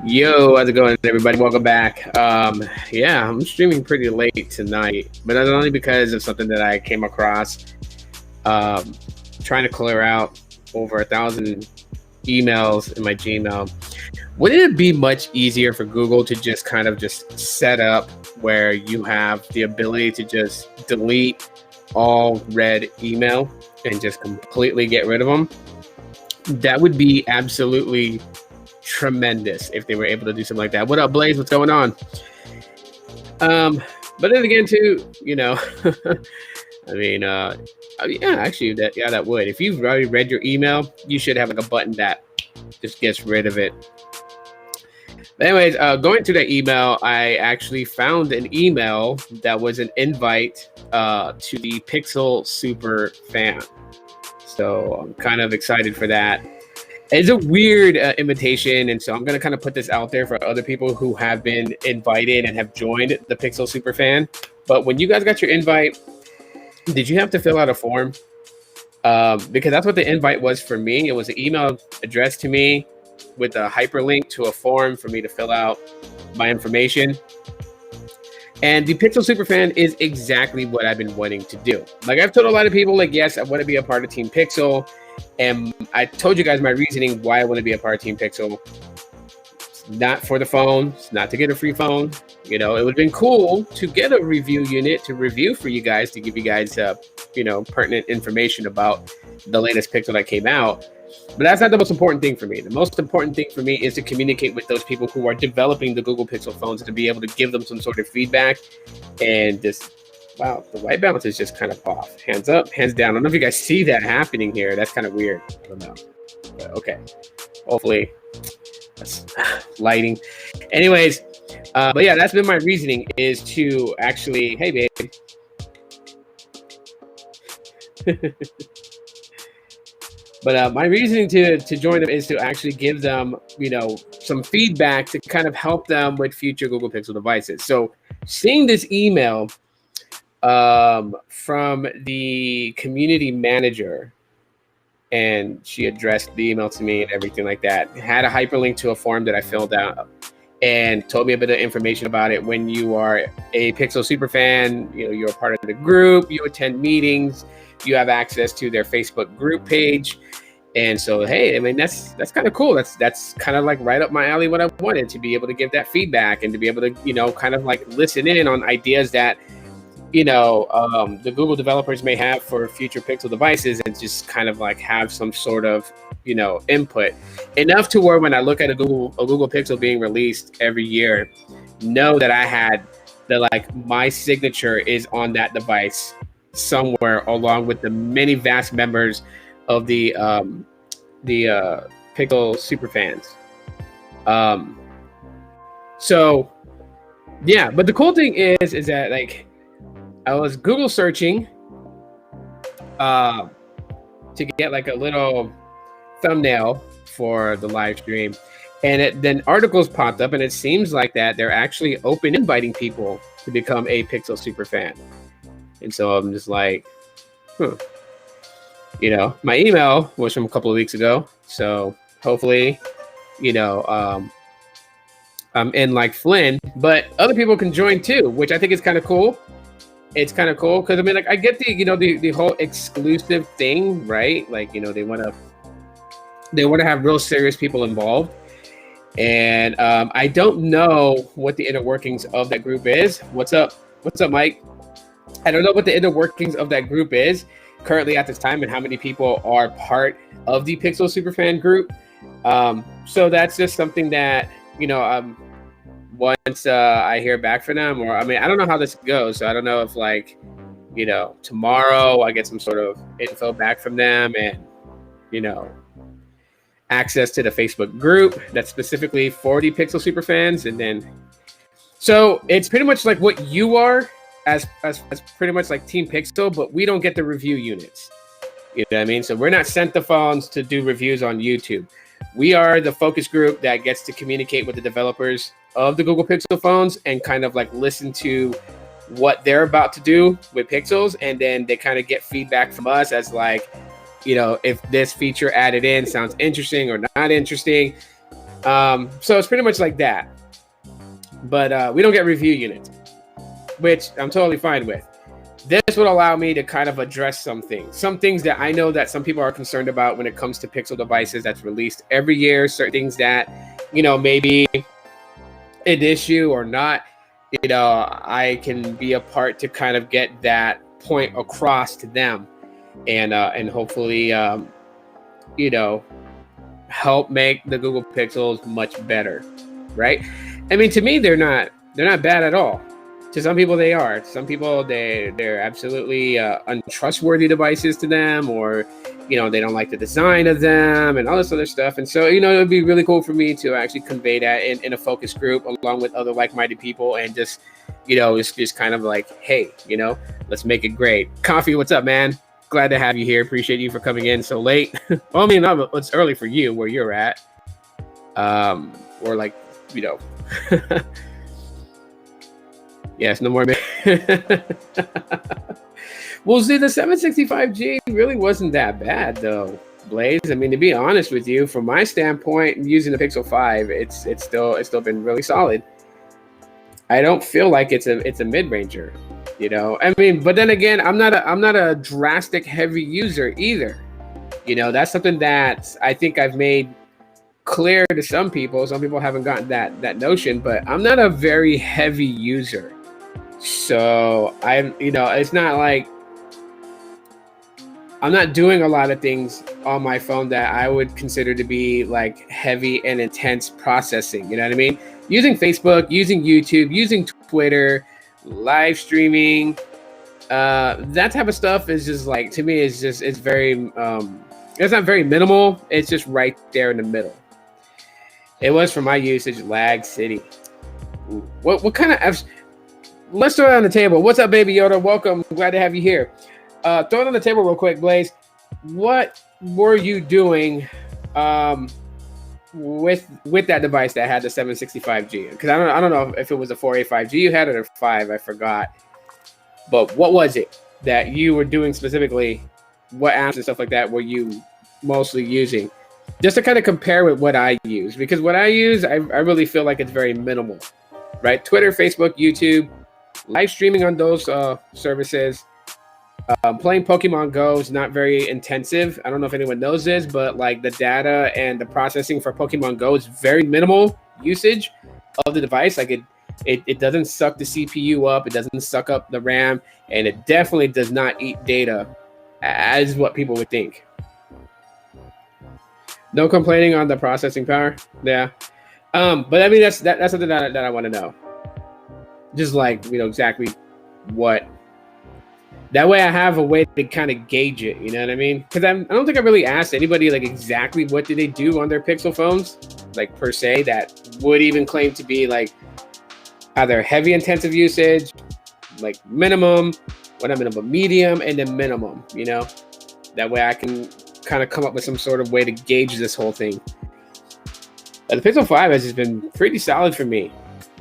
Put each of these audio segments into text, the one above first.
Yo, how's it going, everybody? Welcome back. Yeah, I'm streaming pretty late tonight, but not only because of something that I came across. Um, Trying to clear out over 1,000 emails in my Gmail. Wouldn't it be much easier for Google to just kind of just set up where you have the ability to just delete all read email and just completely get rid of them? That would be absolutely tremendous if they were able to do something like that. What up, Blaze? What's going on? But then again, too, I mean, yeah, actually, that would. If you've already read your email, you should have like a button that just gets rid of it. But anyways, going to that email, I actually found an email that was an invite to the Pixel Super fan. So I'm kind of excited for that. It's a weird invitation, and so I'm going to kind of put this out there for other people who have been invited and have joined the Pixel Super fan. But when you guys got your invite, did you have to fill out a form? Because that's what the invite was for me. It was an email addressed to me with a hyperlink to a form for me to fill out my information. And the Pixel Superfan is exactly what I've been wanting to do. Like, I've told a lot of people, like, yes, I want to be a part of Team Pixel. And I told you guys my reasoning why I want to be a part of Team Pixel. It's not for the phone. It's not to get a free phone. It would have been cool to get a review unit to review for you guys, to give you guys, pertinent information about the latest Pixel that came out. But that's not the most important thing for me. The most important thing for me is to communicate with those people who are developing the Google Pixel phones, to be able to give them some sort of feedback. And just, wow, the white balance is just kind of off. Hands up, hands down. I don't know if you guys see that happening here. That's kind of weird. I don't know. But okay. Hopefully that's lighting. Anyways, but yeah, that's been my reasoning, is to actually, hey, babe. But my reasoning to join them is to actually give them, some feedback to kind of help them with future Google Pixel devices. So seeing this email from the community manager, and she addressed the email to me and everything like that, had a hyperlink to a form that I filled out and told me a bit of information about it. When you are a Pixel Superfan, you're a part of the group, you attend meetings, you have access to their Facebook group page. And so, hey, I mean, that's kind of cool. That's kind of like right up my alley, what I wanted, to be able to give that feedback and to be able to, kind of like listen in on ideas that, the Google developers may have for future Pixel devices, and just kind of like have some sort of, input. Enough to where when I look at a Google Pixel being released every year, know that I had my signature is on that device somewhere, along with the many vast members of the Pixel super fans. So yeah, but the cool thing is that, like, I was Google searching to get like a little thumbnail for the live stream, and then articles popped up, and it seems like that they're actually open inviting people to become a Pixel super fan. And so I'm just like, my email was from a couple of weeks ago. So hopefully, I'm in like Flynn, but other people can join too, which I think is kind of cool. It's kind of cool because, I mean, like, I get the whole exclusive thing, right? Like, they want to have real serious people involved. And I don't know what the inner workings of that group is. What's up, Mike? I don't know what the inner workings of that group is currently at this time, and how many people are part of the Pixel Superfan group. So that's just something that, once I hear back from them, or, I mean, I don't know how this goes. So I don't know if, like, tomorrow I get some sort of info back from them, and, access to the Facebook group that's specifically for the Pixel Superfans. And then, so it's pretty much like what you are, as pretty much like Team Pixel, but we don't get the review units. You know what I mean? So we're not sent the phones to do reviews on YouTube. We are the focus group that gets to communicate with the developers of the Google Pixel phones and kind of like listen to what they're about to do with Pixels. And then they kind of get feedback from us as like, if this feature added in sounds interesting or not interesting. So it's pretty much like that. But we don't get review units, which I'm totally fine with. This would allow me to kind of address some things that I know that some people are concerned about when it comes to Pixel devices that's released every year. Certain things that, maybe an issue or not, I can be a part to kind of get that point across to them, and hopefully, help make the Google Pixels much better, right? I mean, to me, they're not bad at all. To some people, they are. To some people, they're absolutely untrustworthy devices to them, or they don't like the design of them and all this other stuff. And so, it would be really cool for me to actually convey that in a focus group along with other like-minded people, and just, it's just kind of like, hey, let's make it great. Coffee, what's up, man? Glad to have you here. Appreciate you for coming in so late. Well, I mean, it's early for you where you're at, or like, yes, no more. Well, see, the 765G really wasn't that bad, though, Blaze. I mean, to be honest with you, from my standpoint, using the Pixel 5, it's still been really solid. I don't feel like it's a mid-ranger, I mean, but then again, I'm not a drastic heavy user either. That's something that I think I've made clear to some people. Some people haven't gotten that notion, but I'm not a very heavy user. So it's not like I'm not doing a lot of things on my phone that I would consider to be like heavy and intense processing. You know what I mean? Using Facebook, using YouTube, using Twitter, live streaming, that type of stuff is just like, to me, it's very, it's not very minimal. It's just right there in the middle. It was, for my usage, lag city. What kind of apps? Let's throw it on the table. What's up, Baby Yoda? Welcome. Glad to have you here. Throw it on the table real quick, Blaze. What were you doing with that device that had the 765G? Because I don't know if it was a 485G you had or a 5. I forgot. But what was it that you were doing specifically? What apps and stuff like that were you mostly using? Just to kind of compare with what I use. Because what I use, I really feel like it's very minimal. Right? Twitter, Facebook, YouTube, live streaming on those services. Playing Pokemon Go is not very intensive. I don't know if anyone knows this, but like the data and the processing for Pokemon Go is very minimal usage of the device. Like it doesn't suck the CPU up, it doesn't suck up the RAM, and it definitely does not eat data as what people would think. No complaining on the processing power. Yeah. But I mean that's something that I want to know. Just like exactly what. That way I have a way to kind of gauge it, you know what I mean? Because I don't think I really asked anybody like exactly what do they do on their Pixel phones, like per se, that would even claim to be like either heavy intensive usage, like minimum, medium, and then minimum, That way I can kind of come up with some sort of way to gauge this whole thing. But the Pixel 5 has just been pretty solid for me.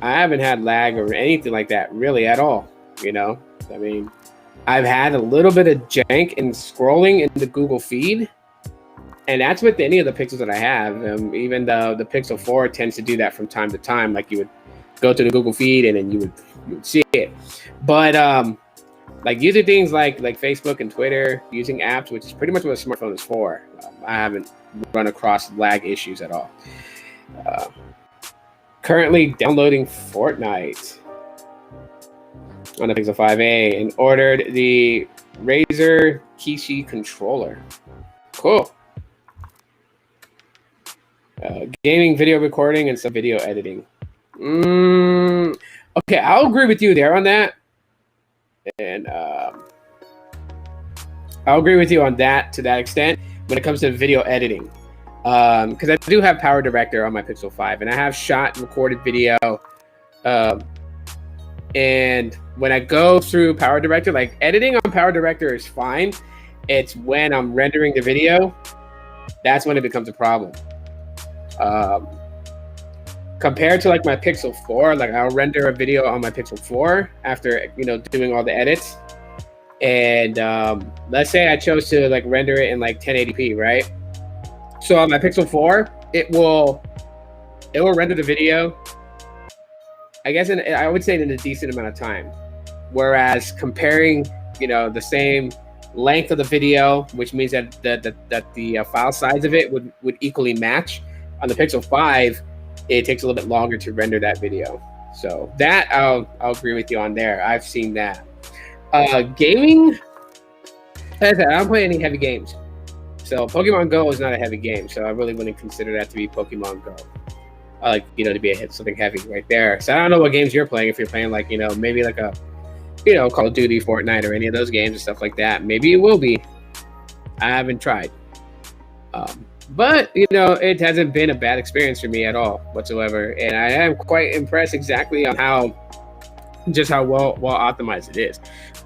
I haven't had lag or anything like that really at all, I mean, I've had a little bit of jank in scrolling in the Google feed, and that's with any of the Pixels that I have. Even the Pixel 4 tends to do that from time to time. Like you would go to the Google feed and then you would see it. But like using things like Facebook and Twitter, using apps, which is pretty much what a smartphone is for, I haven't run across lag issues at all. Currently downloading Fortnite on the Pixel 5a and ordered the Razer Kishi controller. Cool. Gaming, video recording, and some video editing. Okay, I'll agree with you there on that. And I'll agree with you on that to that extent when it comes to video editing. Because I do have Power Director on my Pixel 5, and I have shot and recorded video. And when I go through Power Director, like editing on Power Director is fine. It's when I'm rendering the video, that's when it becomes a problem. Compared to like my Pixel 4, like I'll render a video on my Pixel 4 after doing all the edits. And let's say I chose to like render it in like 1080p, right? So on my Pixel 4, it will it will render the video, I guess, I would say in a decent amount of time. Whereas comparing, the same length of the video, which means that the file size of it would equally match. On the Pixel 5, it takes a little bit longer to render that video. So that I'll agree with you on there. I've seen that. Gaming, as I said, I don't play any heavy games. So Pokemon Go is not a heavy game, so I really wouldn't consider that to be Pokemon Go. To be something heavy right there. So I don't know what games you're playing. If you're playing maybe like a Call of Duty, Fortnite, or any of those games and stuff like that. Maybe it will be. I haven't tried. But, it hasn't been a bad experience for me at all whatsoever. And I am quite impressed exactly on how well optimized it is.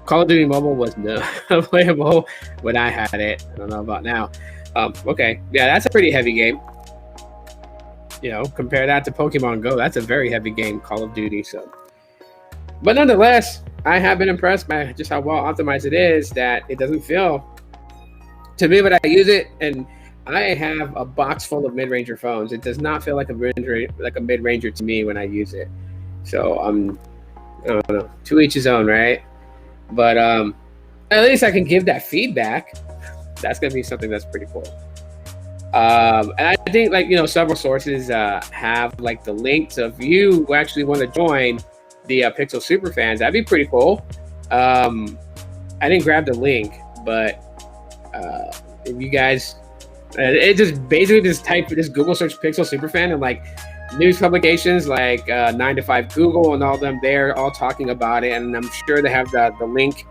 Call of Duty Mobile was not playable when I had it. I don't know about now. Okay. Yeah, that's a pretty heavy game. Compare that to Pokemon Go. That's a very heavy game, Call of Duty. So, but nonetheless, I have been impressed by just how well optimized it is, that it doesn't feel to me when I use it. And I have a box full of mid-ranger phones. It does not feel like a mid-ranger to me when I use it. So I don't know, to each his own, right? But at least I can give that feedback. That's gonna be something that's pretty cool. And I think several sources have the link. So if you actually want to join the Pixel Superfans, that'd be pretty cool. I didn't grab the link, but if you guys, it just basically just Google search Pixel Superfan, and news publications like 9 to 5 Google and all them, they're all talking about it, and I'm sure they have the link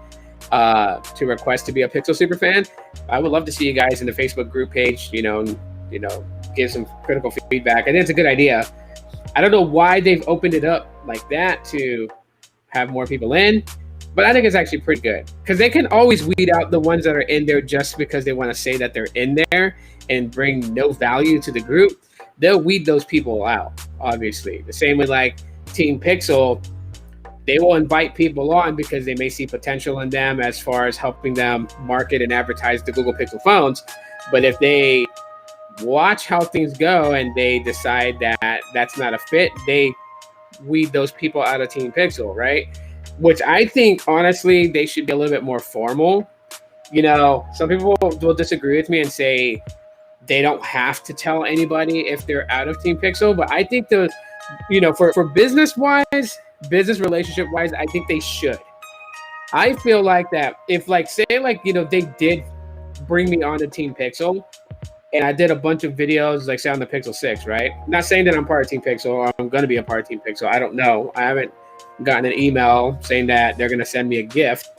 to request to be a Pixel Superfan. I would love to see you guys in the Facebook group page, give some critical feedback. I think it's a good idea. I don't know why they've opened it up like that to have more people in, but I think it's actually pretty good, because they can always weed out the ones that are in there just because they want to say that they're in there and bring no value to the group. They'll weed those people out, obviously. The same with Team Pixel. They will invite people on because they may see potential in them as far as helping them market and advertise the Google Pixel phones. But if they watch how things go and they decide that that's not a fit, they weed those people out of Team Pixel, right? Which I think, honestly, they should be a little bit more formal. Some people will disagree with me and say they don't have to tell anybody if they're out of Team Pixel. But I think for business-wise, business relationship-wise, I think they should. I feel like that if they did bring me onto Team Pixel, and I did a bunch of videos, say on the Pixel 6, right? Not saying that I'm part of Team Pixel or I'm going to be a part of Team Pixel. I don't know. I haven't gotten an email saying that they're going to send me a gift.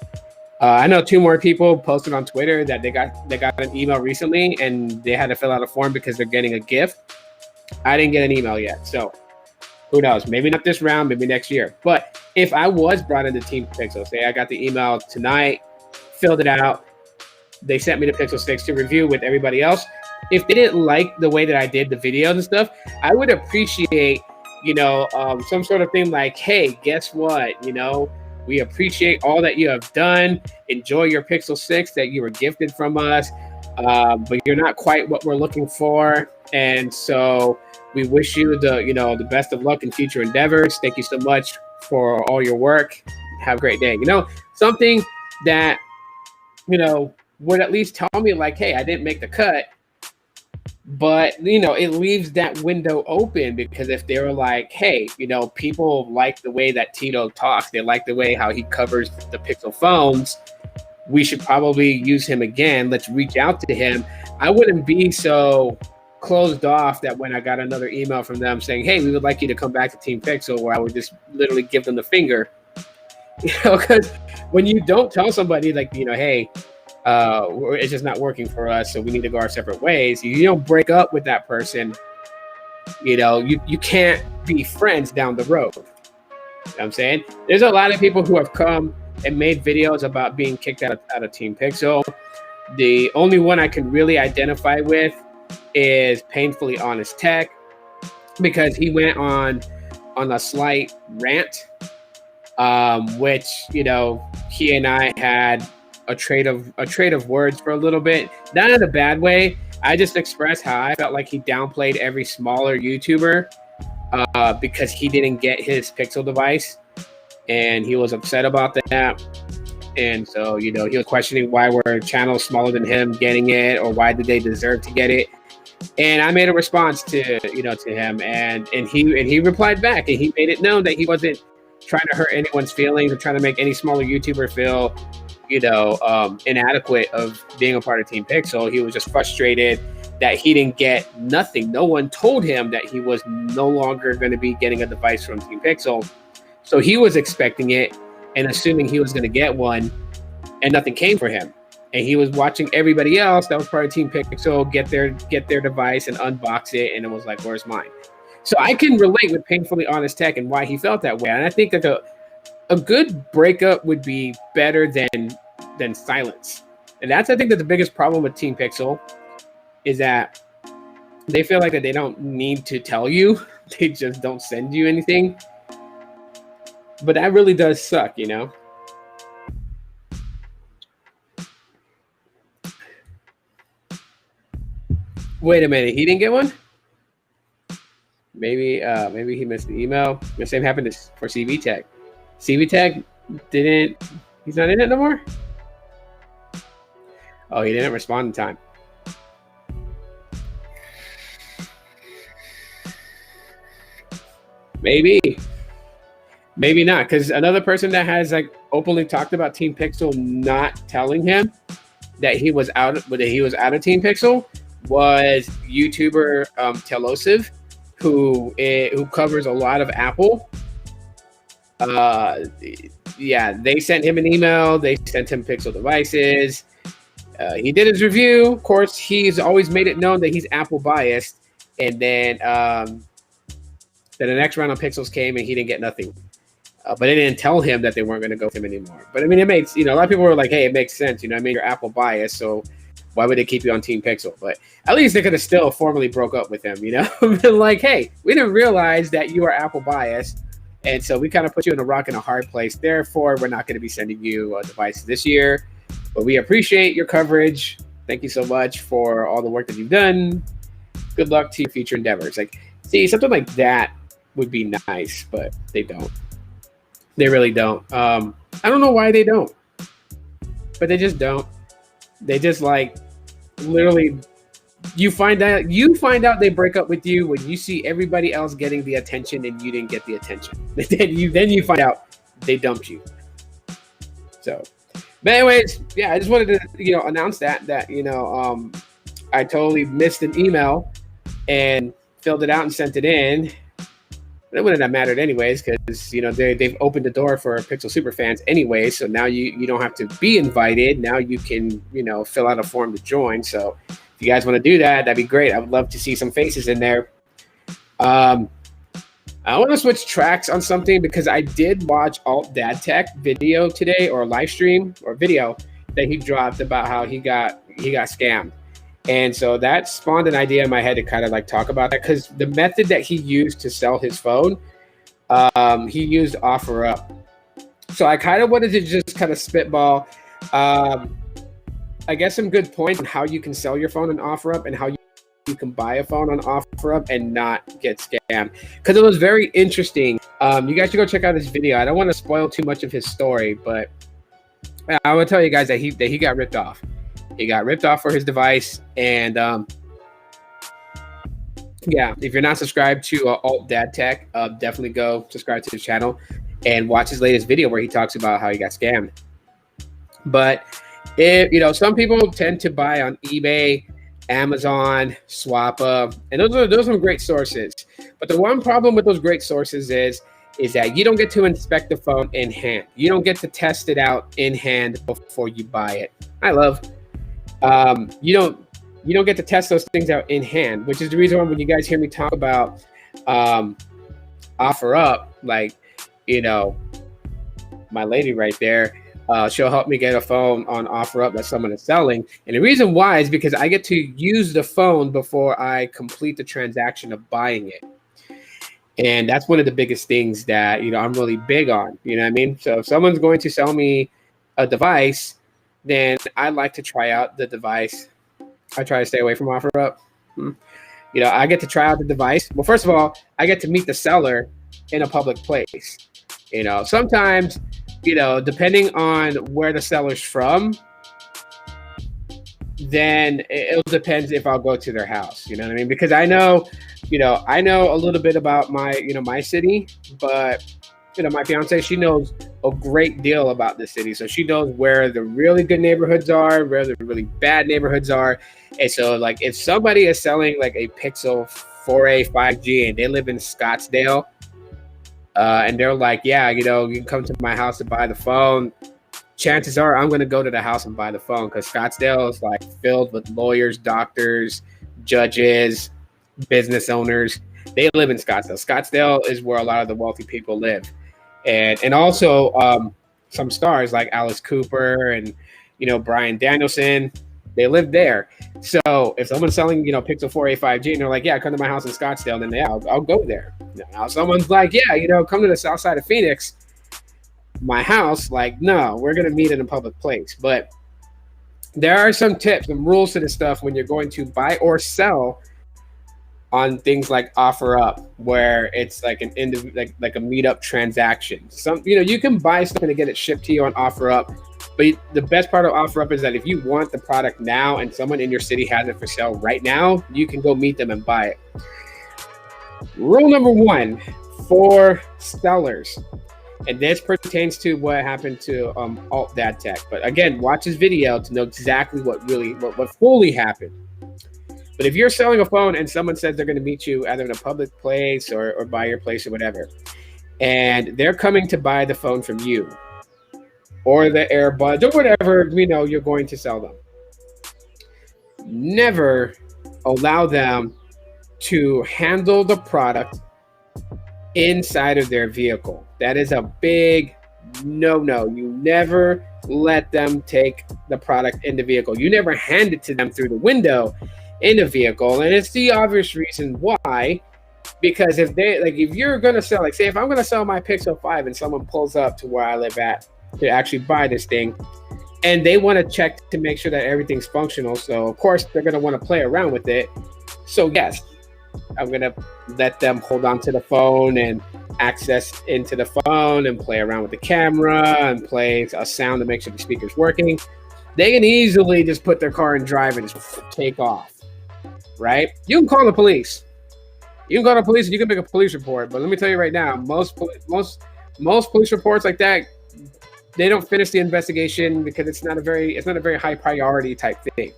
I know 2 more people posted on Twitter that they got an email recently and they had to fill out a form because they're getting a gift. I didn't get an email yet. So who knows? Maybe not this round, maybe next year. But if I was brought into Team Pixel, say I got the email tonight, filled it out, they sent me the Pixel 6 to review with everybody else. If they didn't like the way that I did the videos and stuff, I would appreciate, some sort of thing like, hey, guess what? We appreciate all that you have done. Enjoy your Pixel 6 that you were gifted from us, but you're not quite what we're looking for. And so we wish you the best of luck in future endeavors. Thank you so much for all your work. Have a great day. Something that, would at least tell me hey, I didn't make the cut. But, it leaves that window open, because if they were hey, people like the way that Tito talks, they like the way how he covers the Pixel phones, we should probably use him again. Let's reach out to him. I wouldn't be so closed off that when I got another email from them saying, hey, we would like you to come back to Team Pixel, where I would just literally give them the finger. Because when you don't tell somebody hey, it's just not working for us, so we need to go our separate ways. You don't break up with that person. You can't be friends down the road. You know what I'm saying? There's a lot of people who have come and made videos about being kicked out of Team Pixel. The only one I can really identify with is Painfully Honest Tech, because he went on a slight rant, which he and I had a trade of words for a little bit, not in a bad way. I just expressed how I felt like he downplayed every smaller YouTuber because he didn't get his Pixel device, and he was upset about that. And so, he was questioning why were channels smaller than him getting it, or why did they deserve to get it. And I made a response to him, and he replied back, and he made it known that he wasn't trying to hurt anyone's feelings or trying to make any smaller YouTuber feel, inadequate of being a part of Team Pixel. He was just frustrated that he didn't get nothing. No one told him that he was no longer going to be getting a device from Team Pixel. So he was expecting it and assuming he was going to get one, and nothing came for him. And he was watching everybody else that was part of Team Pixel get their device and unbox it, and it was like, where's mine? So I can relate with Painfully Honest Tech and why he felt that way. And I think that a good breakup would be better than silence. And that's, I think, that the biggest problem with Team Pixel is that they feel like that they don't need to tell you. They just don't send you anything. But that really does suck, Wait a minute, he didn't get one? Maybe he missed the email. The same happened for CV Tech. CV Tech he's not in it no more? Oh, he didn't respond in time. Maybe not, because another person that has openly talked about Team Pixel not telling him that he was out of Team Pixel was YouTuber Telosive, who covers a lot of Apple. Yeah, they sent him an email. They sent him Pixel devices. He did his review. Of course, he's always made it known that he's Apple biased. And then the next round of Pixels came and he didn't get nothing. But they didn't tell him that they weren't going to go with him anymore. But I mean, it makes, a lot of people were like, hey, it makes sense. You're Apple biased, so why would they keep you on Team Pixel? But at least they could have still formally broke up with him, Been like, hey, we didn't realize that you are Apple biased. And so we kind of put you in a rock and a hard place. Therefore, we're not going to be sending you a device this year. But we appreciate your coverage. Thank you so much for all the work that you've done. Good luck to your future endeavors. See, something like that would be nice, but they don't. They really don't. I don't know why they don't, but they just don't. They just literally, you find out they break up with you when you see everybody else getting the attention and you didn't get the attention. then you find out they dumped you. So, but anyways, yeah, I just wanted to announce that I totally missed an email and filled it out and sent it in. It wouldn't have mattered anyways, because they've opened the door for Pixel super fans anyway. So now you don't have to be invited. Now you can fill out a form to join. So if you guys want to do that, that'd be great. I would love to see some faces in there. I want to switch tracks on something because I did watch Alt Dad Tech video today, or live stream or video that he dropped about how he got scammed. And so that spawned an idea in my head to kind of talk about that, because the method that he used to sell his phone, he used OfferUp. So I kind of wanted to just kind of spitball, I guess, some good points on how you can sell your phone on OfferUp and how you can buy a phone on OfferUp and not get scammed, because it was very interesting. You guys should go check out his video. I don't want to spoil too much of his story, but I will tell you guys that he got ripped off. He got ripped off for his device, and yeah, if you're not subscribed to Alt Dad Tech, definitely go subscribe to his channel and watch his latest video where he talks about how he got scammed. But some people tend to buy on eBay, Amazon, Swappa, and those are some great sources. But the one problem with those great sources is that you don't get to inspect the phone in hand. You don't get to test it out in hand before you buy it. You don't get to test those things out in hand, which is the reason why when you guys hear me talk about OfferUp, my lady right there, she'll help me get a phone on OfferUp that someone is selling. And the reason why is because I get to use the phone before I complete the transaction of buying it. And that's one of the biggest things that, I'm really big on, what I mean? So if someone's going to sell me a device, then I like to try out the device. I try to stay away from OfferUp. You know, I get to try out the device. Well, first of all, I get to meet the seller in a public place. You know, sometimes, you know, depending on where the seller's from, then it depends if I'll go to their house. You know what I mean? Because I know, you know, I know a little bit about my, you know, my city, but you know, my fiance, she knows a great deal about the city. So she knows where the really good neighborhoods are, where the really bad neighborhoods are. And so like if somebody is selling like a Pixel 4a 5G and they live in Scottsdale, and they're like, yeah, you know, you can come to my house and buy the phone, chances are I'm going to go to the house and buy the phone, because Scottsdale is like filled with lawyers, doctors, judges, business owners. They live in Scottsdale. Scottsdale is where a lot of the wealthy people live. And also some stars like Alice Cooper and, you know, Bryan Danielson, they live there. So if someone's selling, you know, Pixel 4a 5G and they're like, yeah, come to my house in Scottsdale, then yeah, I'll go there. Now someone's like, yeah, you know, come to the south side of Phoenix, my house, like, no, we're going to meet in a public place. But there are some tips and rules to this stuff when you're going to buy or sell on things like OfferUp, where it's like an like a meetup transaction. Some, you know, you can buy something to get it shipped to you on OfferUp, but the best part of OfferUp is that if you want the product now and someone in your city has it for sale right now, you can go meet them and buy it. Rule number one for sellers, and this pertains to what happened to Alt Dad Tech. But again, watch his video to know exactly what fully happened. But if you're selling a phone and someone says they're going to meet you either in a public place or by your place or whatever, and they're coming to buy the phone from you or the AirBuds or whatever, you know, you're going to sell them, never allow them to handle the product inside of their vehicle. That is a big no. You never let them take the product in the vehicle. You never hand it to them through the window in a vehicle. And it's the obvious reason why, because if you're going to sell, like say if I'm going to sell my Pixel 5 and someone pulls up to where I live at to actually buy this thing, and they want to check to make sure that everything's functional, so of course they're going to want to play around with it. So yes, I'm going to let them hold on to the phone and access into the phone and play around with the camera and play a sound to make sure the speaker's working. They can easily just put their car in drive and just take off, right? You can call the police. You can call the police and you can make a police report. But let me tell you right now, most police reports like that, they don't finish the investigation because it's not a very high priority type thing.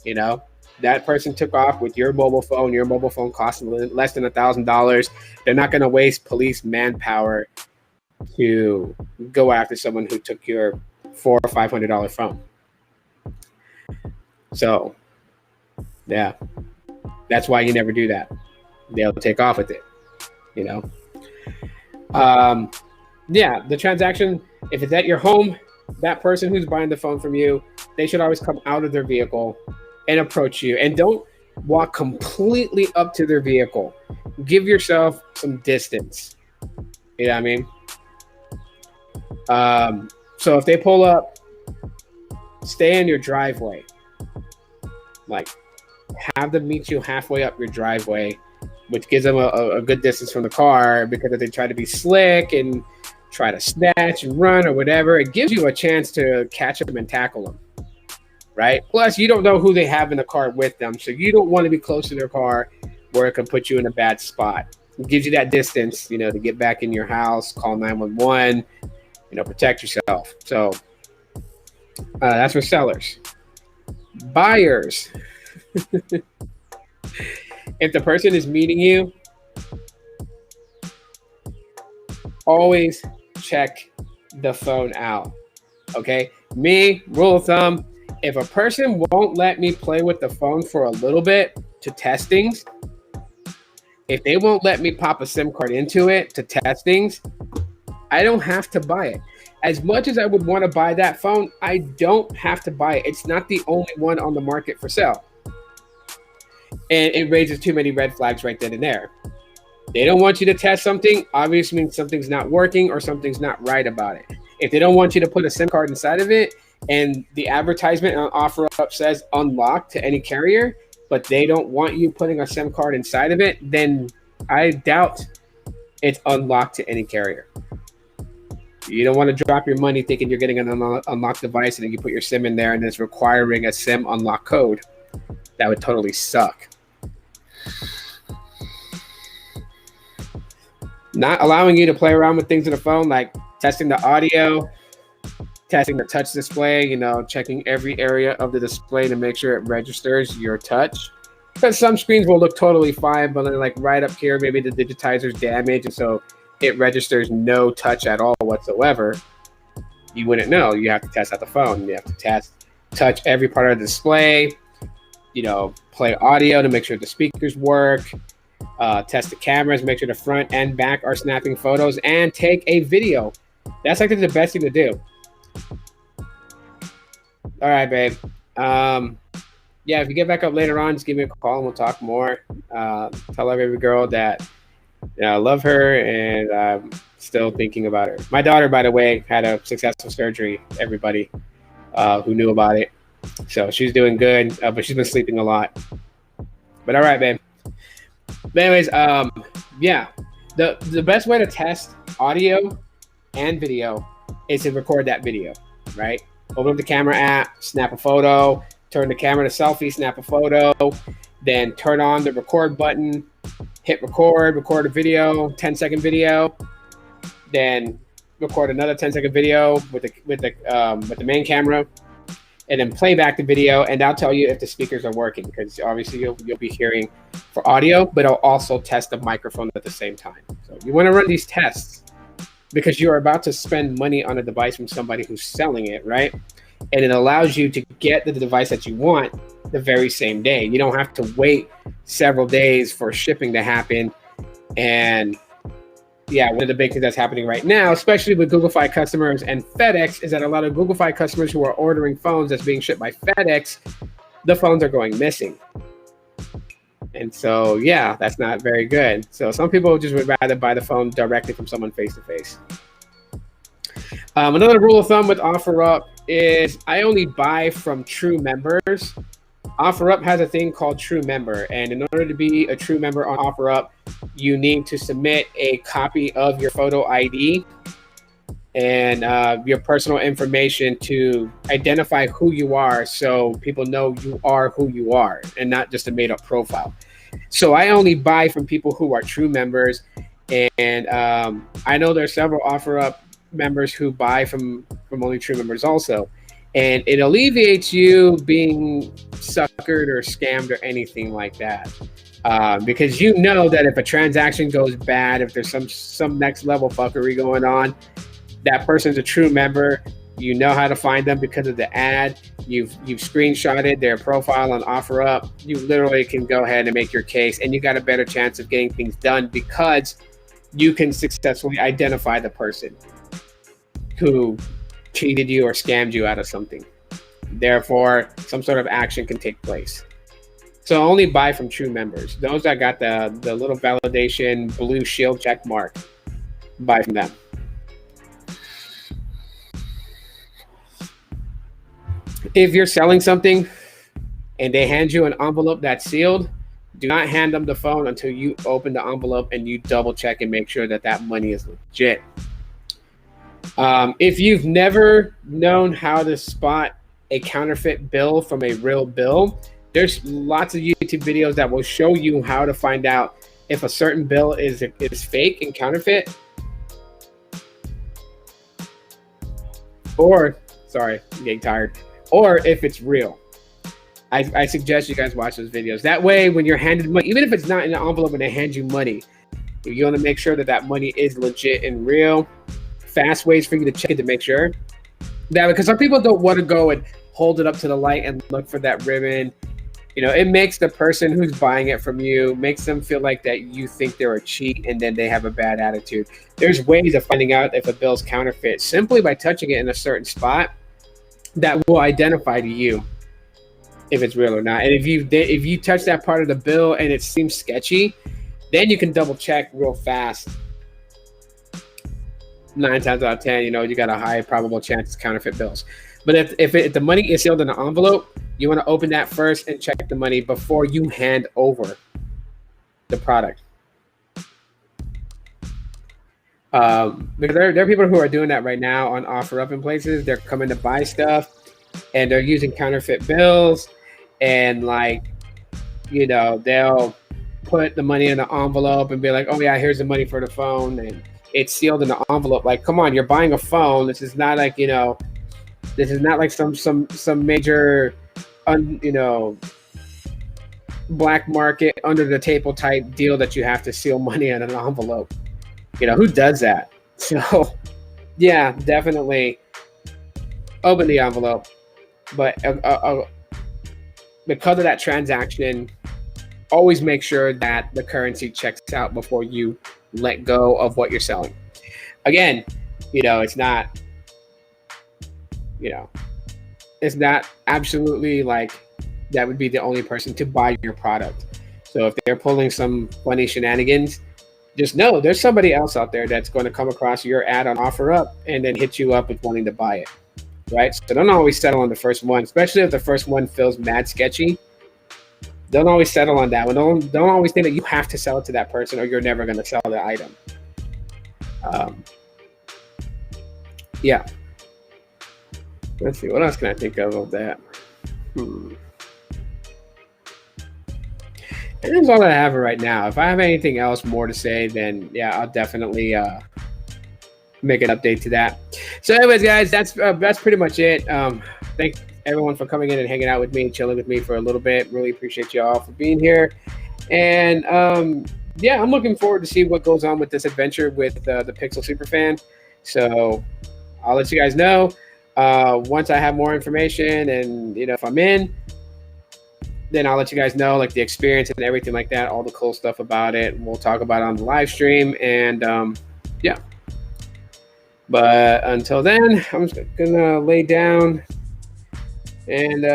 You know, that person took off with your mobile phone. Your mobile phone costs less than $1,000. They're not going to waste police manpower to go after someone who took your $400 or $500 phone. So, yeah, that's why you never do that. They'll take off with it, you know. Yeah, the transaction, if it's at your home, that person who's buying the phone from you, they should always come out of their vehicle and approach you. And don't walk completely up to their vehicle. Give yourself some distance. You know what I mean? So if they pull up, stay in your driveway. Like, have them meet you halfway up your driveway, which gives them a good distance from the car, because if they try to be slick and try to snatch and run or whatever, it gives you a chance to catch them and tackle them, right? Plus, you don't know who they have in the car with them, so you don't want to be close to their car where it can put you in a bad spot. It gives you that distance, you know, to get back in your house, call 911, you know, protect yourself. So that's for sellers. Buyers. If the person is meeting you, always check the phone out. Okay? Me, rule of thumb, if a person won't let me play with the phone for a little bit to test things, if they won't let me pop a SIM card into it to test things, I don't have to buy it. As much as I would want to buy that phone, I don't have to buy it. It's not the only one on the market for sale. And it raises too many red flags right then and there. They don't want you to test something, obviously means something's not working or something's not right about it. If they don't want you to put a SIM card inside of it and the advertisement on OfferUp says unlocked to any carrier, but they don't want you putting a SIM card inside of it, then I doubt it's unlocked to any carrier. You don't want to drop your money thinking you're getting an unlocked device and then you put your SIM in there and it's requiring a SIM unlock code. That would totally suck. Not allowing you to play around with things in the phone, like testing the audio, testing the touch display, you know, checking every area of the display to make sure it registers your touch. Because some screens will look totally fine, but then like right up here, maybe the digitizer's damaged, and so it registers no touch at all whatsoever. You wouldn't know. You have to test out the phone. You have to touch every part of the display, you know, play audio to make sure the speakers work, test the cameras, make sure the front and back are snapping photos, and take a video. That's like the best thing to do. All right, babe. Yeah, if you get back up later on, just give me a call and we'll talk more. Tell our baby girl that I love her and I'm still thinking about her. My daughter, by the way, had a successful surgery, everybody who knew about it. So she's doing good, but she's been sleeping a lot. But all right, babe. But anyways, yeah, the best way to test audio and video is to record that video, right? Open up the camera app, snap a photo, turn the camera to selfie, snap a photo, then turn on the record button, hit record a video, 10-second video, then record another 10-second video with the main camera, and then play back the video, and that'll tell you if the speakers are working, because obviously you'll be hearing for audio, but it'll also test the microphone at the same time. So you want to run these tests because you're about to spend money on a device from somebody who's selling it, right? And it allows you to get the device that you want the very same day. You don't have to wait several days for shipping to happen. And yeah, one of the big things that's happening right now, especially with Google Fi customers and FedEx, is that a lot of Google Fi customers who are ordering phones that's being shipped by FedEx, the phones are going missing. And so, yeah, that's not very good. So some people just would rather buy the phone directly from someone face-to-face. Another rule of thumb with OfferUp is I only buy from true members. OfferUp has a thing called True Member, and in order to be a true member on OfferUp, you need to submit a copy of your photo ID and your personal information to identify who you are, so people know you are who you are and not just a made-up profile. So I only buy from people who are true members, and I know there are several OfferUp members who buy from only true members also, and it alleviates you being suckered or scammed or anything like that, because you know that if a transaction goes bad, if there's some next level fuckery going on, that person's a true member. You know how to find them because of the ad. You've screenshotted their profile on OfferUp. You literally can go ahead and make your case, and you got a better chance of getting things done because you can successfully identify the person who cheated you or scammed you out of something. Therefore, some sort of action can take place. So only buy from true members. Those that got the little validation blue shield check mark, buy from them. If you're selling something and they hand you an envelope that's sealed, do not hand them the phone until you open the envelope and you double check and make sure that that money is legit. If you've never known how to spot a counterfeit bill from a real bill, there's lots of YouTube videos that will show you how to find out if a certain bill is fake and counterfeit, or, sorry, I'm getting tired, or if it's real. I suggest you guys watch those videos. That way, when you're handed money, even if it's not in an envelope and they hand you money, if you want to make sure that that money is legit and real, fast ways for you to check it to make sure that, because some people don't want to go and hold it up to the light and look for that ribbon. You know, it makes the person who's buying it from you, makes them feel like that you think they're a cheat and then they have a bad attitude. There's ways of finding out if a bill's counterfeit simply by touching it in a certain spot that will identify to you if it's real or not. And if you touch that part of the bill and it seems sketchy, then you can double check real fast. 9 times out of 10, you know, you got a high probable chance it's counterfeit bills. But if the money is sealed in an envelope, You want to open that first and check the money before you hand over the product. Because there are people who are doing that right now on OfferUp and places. They're coming to buy stuff and they're using counterfeit bills, and like, you know, they'll put the money in an envelope and be like, oh yeah, here's the money for the phone, and it's sealed in the envelope. Like, come on, you're buying a phone. This is not like, you know, this is not like some major you know, black market under the table type deal that you have to seal money in an envelope. You know, who does that? So yeah, definitely open the envelope, but because of that transaction, always make sure that the currency checks out before you let go of what you're selling. Again, you know, it's not, you know, it's not absolutely like that would be the only person to buy your product. So if they're pulling some funny shenanigans, just know there's somebody else out there that's going to come across your ad on OfferUp and then hit you up with wanting to buy it, right? So don't always settle on the first one, especially if the first one feels mad sketchy. Don't always settle on that one. Don't always think that you have to sell it to that person or you're never going to sell the item. Yeah. Let's see. What else can I think of that? And that's all I have right now. If I have anything else more to say, then yeah, I'll definitely make an update to that. So anyways, guys, that's pretty much it. Thanks everyone for coming in and hanging out with me, chilling with me for a little bit. Really appreciate y'all for being here. And yeah, I'm looking forward to see what goes on with this adventure with the Pixel Superfan. So I'll let you guys know once I have more information, and you know, if I'm in, then I'll let you guys know, like, the experience and everything like that, all the cool stuff about it. We'll talk about it on the live stream, and yeah. But until then, I'm just gonna lay down and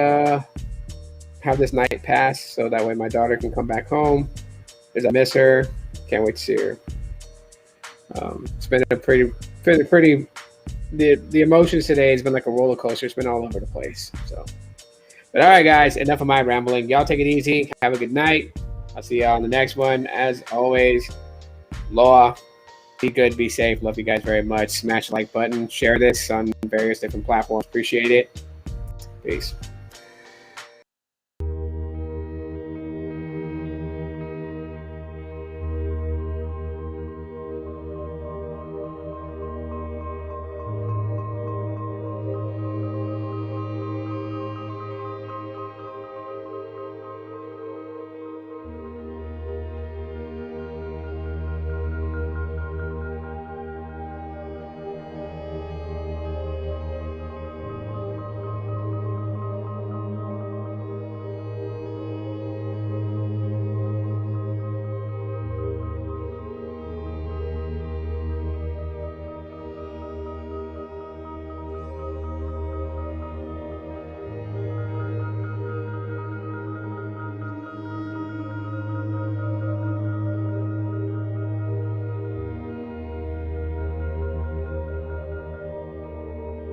have this night pass, so that way my daughter can come back home, because I miss her. Can't wait to see her. It's been a pretty. The emotions today has been like a roller coaster. It's been all over the place. So. But all right, guys, enough of my rambling. Y'all take it easy. Have a good night. I'll see y'all on the next one. As always, Law, be good, be safe. Love you guys very much. Smash the like button. Share this on various different platforms. Appreciate it. Peace.